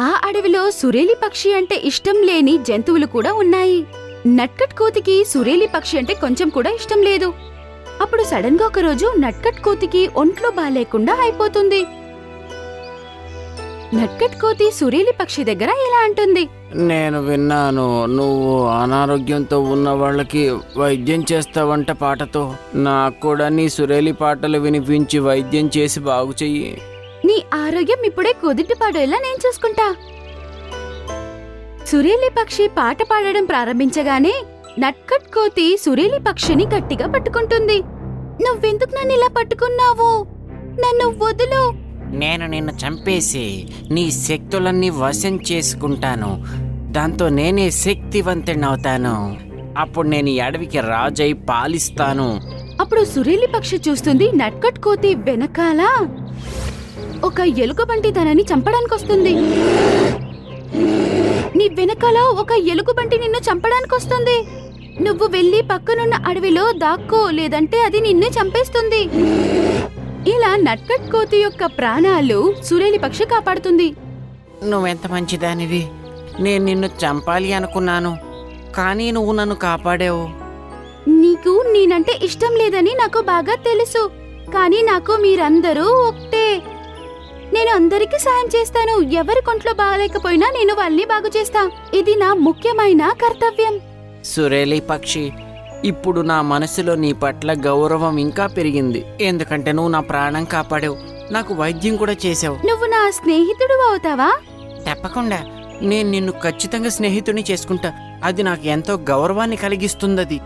ఆ అడవిలో సురేలి పక్షి అంటే ఇష్టం లేని జంతువులు కూడా ఉన్నాయి. నట్కట్ కోతికి సురేలి పక్షి అంటే కొంచెం కూడా ఇష్టం లేదు. అప్పుడు సడన్ గా ఒకరోజు నట్కట్ కోతికి ఒంట్లో బాలేకుండా అయిపోతుంది. నట్కట్ కోతి సురేలి పక్షి దగ్గర ఇలా అంటుంది. నేను విన్నాను, నువ్వు అనారోగ్యంతో ఉన్న వాళ్ళకి వైద్యం చేస్తావంట పాటతో. నాకు కూడా నీ సురేలి పాటలు వినిపించి వైద్యం చేసి బాగు చెయ్యి. నీ ఆరోగ్యం ఇప్పుడే కుదిటిపాడేలా నేను చూసుకుంటా. సురేలి పక్షి పాట పాడడం ప్రారంభించగానే నట్కట్ కోతి సురేలి పక్షిని గట్టిగా పట్టుకుంటుంది. నువ్వెందుకు నన్ను ఇలా పట్టుకున్నావు? నన్ను వదులు. నేను నిన్ను చంపేసి నీ శక్తులన్నీ వశం చేసుకుంటాను. దాంతో నేనే శక్తివంతుడవుతాను. అప్పుడు నేను ఈ అడవికి రాజై పాలిస్తాను. అప్పుడు సురేలి పక్షి చూస్తుంది నట్కట్ కోతి వెనకాల ఒక ఎలుగుబంటి తనని చంపడానికొస్తుంది. నీ వెనకాల ఒక ఎలుగుబంటి నిన్ను చంపడానికొస్తుంది. నువ్వు వెళ్లి పక్కనున్న అడవిలో దాక్కో, లేదంటే అది నిన్నే చంపేస్తుంది. ఇలా నట్కట్ కోతి యొక్క ప్రాణాలు సురేలి పక్షి కాపాడుతుంది. నువ్వెంత మంచిదానివి. నేను నిన్ను చంపాలి అనుకున్నాను, కానీ నువ్వు నన్ను కాపాడావు. నీకు నేనంటే ఇష్టం లేదని నాకు బాగా తెలుసు, కానీ నాకు మీరందరూ ఒకటే. నేను అందరికీ సాయం చేస్తాను. ఎవరి కొంట్లో బాగలేకపోయినా నేను వాళ్ళని బాగు చేస్తా. ఇది నా ముఖ్యమైన కర్తవ్యం. సురేలి పక్షి, ఇప్పుడు నా మనసులో నీ పట్ల గౌరవం ఇంకా పెరిగింది. ఎందుకంటే నువ్వు నా ప్రాణం కాపాడావు, నాకు వైద్యం కూడా చేసావు. నువ్వు నా స్నేహితుడు అవుతావా? తప్పకుండా. నేను నిన్ను ఖచ్చితంగా స్నేహితుని చేసుకుంటా. అది నాకు ఎంతో గౌరవాన్ని కలిగిస్తుంది.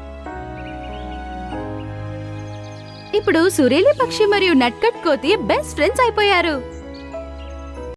ఇప్పుడు సురేలి పక్షి మరియు నట్కట్ కోతి బెస్ట్ ఫ్రెండ్స్ అయిపోయారు.